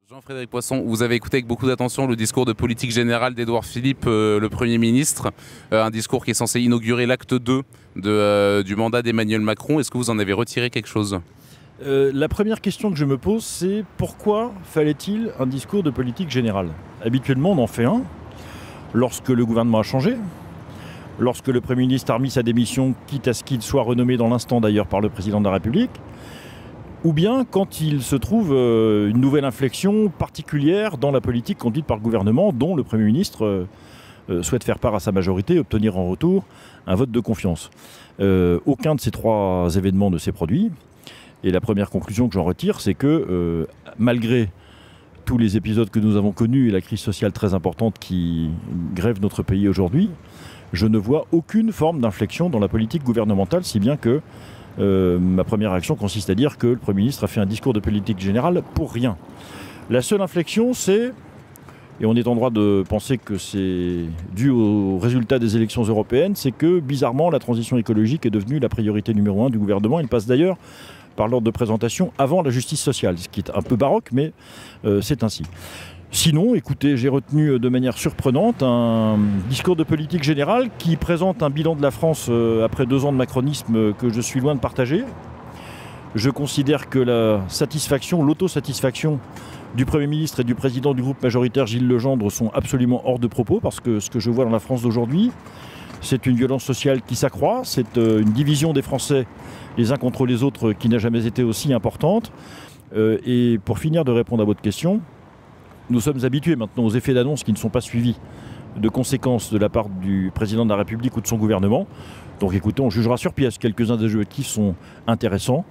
Jean-Frédéric Poisson, vous avez écouté avec beaucoup d'attention le discours de politique générale d'Édouard Philippe, le Premier ministre, un discours qui est censé inaugurer l'acte 2 du mandat d'Emmanuel Macron. Est-ce que vous en avez retiré quelque chose ? La première question que je me pose, c'est pourquoi fallait-il un discours de politique générale ? Habituellement, on en fait un lorsque le gouvernement a changé, lorsque le Premier ministre a remis sa démission, quitte à ce qu'il soit renommé dans l'instant d'ailleurs par le Président de la République, ou bien quand il se trouve une nouvelle inflexion particulière dans la politique conduite par le gouvernement, dont le Premier ministre souhaite faire part à sa majorité et obtenir en retour un vote de confiance. Aucun de ces trois événements ne s'est produit. Et la première conclusion que j'en retire, c'est que malgré tous les épisodes que nous avons connus et la crise sociale très importante qui grève notre pays aujourd'hui, je ne vois aucune forme d'inflexion dans la politique gouvernementale, si bien que ma première réaction consiste à dire que le Premier ministre a fait un discours de politique générale pour rien. La seule inflexion, c'est, et on est en droit de penser que c'est dû au résultat des élections européennes, c'est que bizarrement la transition écologique est devenue la priorité numéro 1 du gouvernement. Il passe d'ailleurs par l'ordre de présentation avant la justice sociale, ce qui est un peu baroque, mais c'est ainsi. Sinon, écoutez, j'ai retenu de manière surprenante un discours de politique générale qui présente un bilan de la France après 2 ans de macronisme que je suis loin de partager. Je considère que la satisfaction, l'autosatisfaction du Premier ministre et du président du groupe majoritaire Gilles Legendre sont absolument hors de propos, parce que ce que je vois dans la France d'aujourd'hui, c'est une violence sociale qui s'accroît, c'est une division des Français les uns contre les autres qui n'a jamais été aussi importante. Et pour finir de répondre à votre question, nous sommes habitués maintenant aux effets d'annonce qui ne sont pas suivis de conséquences de la part du président de la République ou de son gouvernement. Donc écoutez, on jugera sur pièce. Quelques-uns des objectifs sont intéressants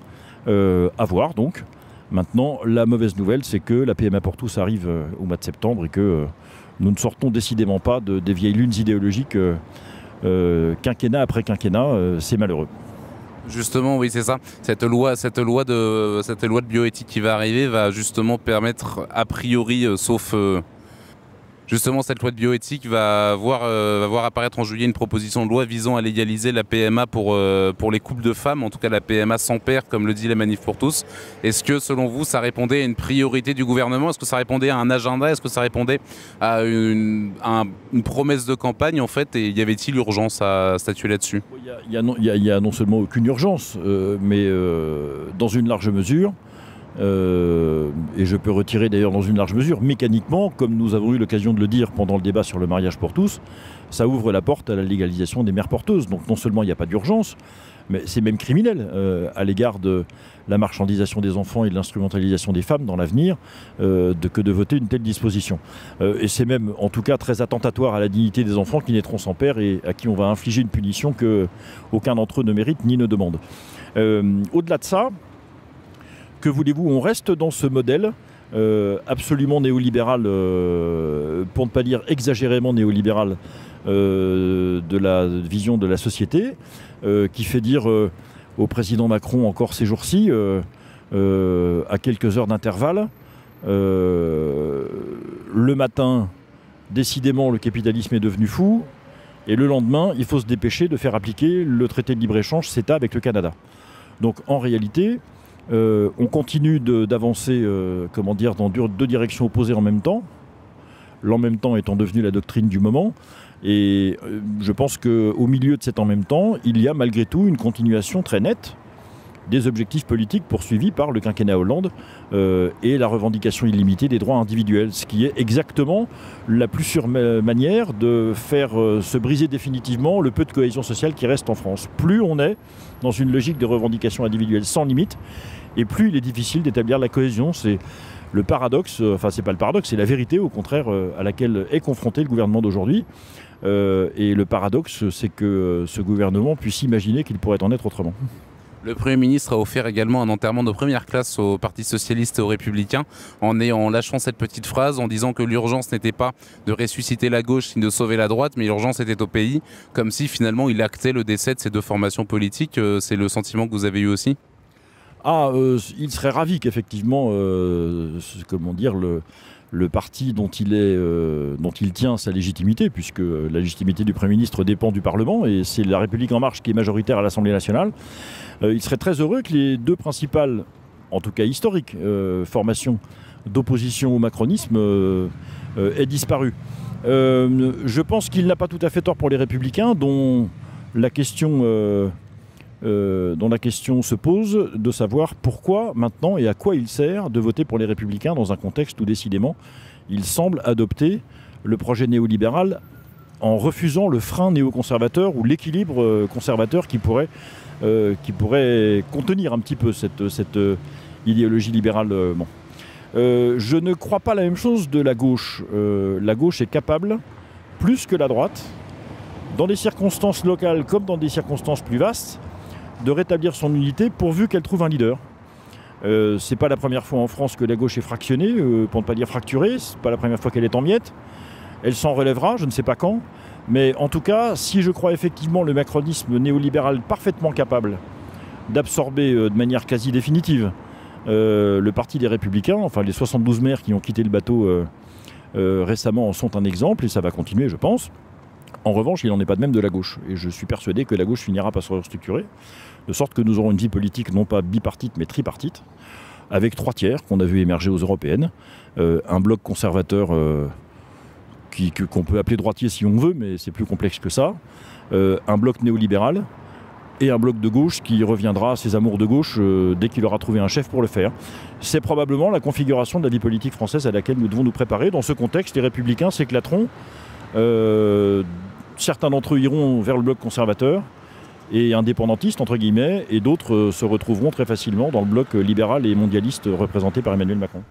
à voir donc. Maintenant, la mauvaise nouvelle, c'est que la PMA pour tous arrive au mois de septembre et que nous ne sortons décidément pas des vieilles lunes idéologiques quinquennat après quinquennat. C'est malheureux. Justement, oui, c'est ça. Cette loi de bioéthique qui va arriver va justement permettre, a priori, sauf... Justement, cette loi de bioéthique va voir apparaître en juillet une proposition de loi visant à légaliser la PMA pour les couples de femmes, en tout cas la PMA sans père, comme le dit la Manif pour tous. Est-ce que, selon vous, ça répondait à une priorité du gouvernement ? Est-ce que ça répondait à un agenda ? Est-ce que ça répondait à une promesse de campagne, en fait ? Et y avait-il urgence à statuer là-dessus ? Il y a non seulement aucune urgence, mais dans une large mesure, et je peux retirer d'ailleurs dans une large mesure, mécaniquement, comme nous avons eu l'occasion de le dire pendant le débat sur le mariage pour tous, ça ouvre la porte à la légalisation des mères porteuses. Donc non seulement il n'y a pas d'urgence, mais c'est même criminel à l'égard de la marchandisation des enfants et de l'instrumentalisation des femmes dans l'avenir que de voter une telle disposition. Et c'est même en tout cas très attentatoire à la dignité des enfants qui naîtront sans père et à qui on va infliger une punition qu'aucun d'entre eux ne mérite ni ne demande. Au-delà de ça, que voulez-vous, on reste dans ce modèle absolument néolibéral, pour ne pas dire exagérément néolibéral, de la vision de la société, qui fait dire au président Macron encore ces jours-ci, à quelques heures d'intervalle, le matin, décidément le capitalisme est devenu fou, et le lendemain, il faut se dépêcher de faire appliquer le traité de libre-échange CETA avec le Canada. Donc en réalité, on continue d'avancer dans 2 directions opposées en même temps, l'en même temps étant devenu la doctrine du moment. Et je pense qu'au milieu de cet en même temps, il y a malgré tout une continuation très nette des objectifs politiques poursuivis par le quinquennat Hollande et la revendication illimitée des droits individuels, ce qui est exactement la plus sûre manière de faire se briser définitivement le peu de cohésion sociale qui reste en France. Plus on est dans une logique de revendication individuelle sans limite, et plus il est difficile d'établir la cohésion. C'est le paradoxe, enfin c'est pas le paradoxe, c'est la vérité au contraire à laquelle est confronté le gouvernement d'aujourd'hui. Et le paradoxe, c'est que ce gouvernement puisse imaginer qu'il pourrait en être autrement. Le Premier ministre a offert également un enterrement de première classe au Parti Socialiste et aux Républicains en lâchant cette petite phrase, en disant que l'urgence n'était pas de ressusciter la gauche ni de sauver la droite, mais l'urgence était au pays, comme si finalement il actait le décès de ces 2 formations politiques. C'est le sentiment que vous avez eu aussi ? Il serait ravi qu'effectivement, le parti dont il tient sa légitimité, puisque la légitimité du Premier ministre dépend du Parlement, et c'est la République En Marche qui est majoritaire à l'Assemblée nationale. Il serait très heureux que les 2 principales, en tout cas historiques, formations d'opposition au macronisme ait disparu. Je pense qu'il n'a pas tout à fait tort pour les Républicains, dont la question se pose de savoir pourquoi maintenant et à quoi il sert de voter pour les Républicains dans un contexte où décidément il semble adopter le projet néolibéral en refusant le frein néoconservateur ou l'équilibre conservateur qui pourrait contenir un petit peu cette idéologie libérale. Je ne crois pas la même chose de la gauche. La gauche est capable, plus que la droite, dans des circonstances locales comme dans des circonstances plus vastes, de rétablir son unité pourvu qu'elle trouve un leader. C'est pas la première fois en France que la gauche est fractionnée, pour ne pas dire fracturée, c'est pas la première fois qu'elle est en miettes. Elle s'en relèvera, je ne sais pas quand, mais en tout cas, si je crois effectivement le macronisme néolibéral parfaitement capable d'absorber de manière quasi définitive le parti des Républicains, enfin les 72 maires qui ont quitté le bateau récemment en sont un exemple, et ça va continuer, je pense. En revanche, il n'en est pas de même de la gauche. Et je suis persuadé que la gauche finira par se restructurer, de sorte que nous aurons une vie politique non pas bipartite, mais tripartite, avec 3 tiers qu'on a vu émerger aux européennes, un bloc conservateur qu'on peut appeler droitier si on veut, mais c'est plus complexe que ça, un bloc néolibéral, et un bloc de gauche qui reviendra à ses amours de gauche dès qu'il aura trouvé un chef pour le faire. C'est probablement la configuration de la vie politique française à laquelle nous devons nous préparer. Dans ce contexte, les Républicains s'éclateront. Certains d'entre eux iront vers le bloc conservateur et indépendantiste, entre guillemets, et d'autres se retrouveront très facilement dans le bloc libéral et mondialiste représenté par Emmanuel Macron.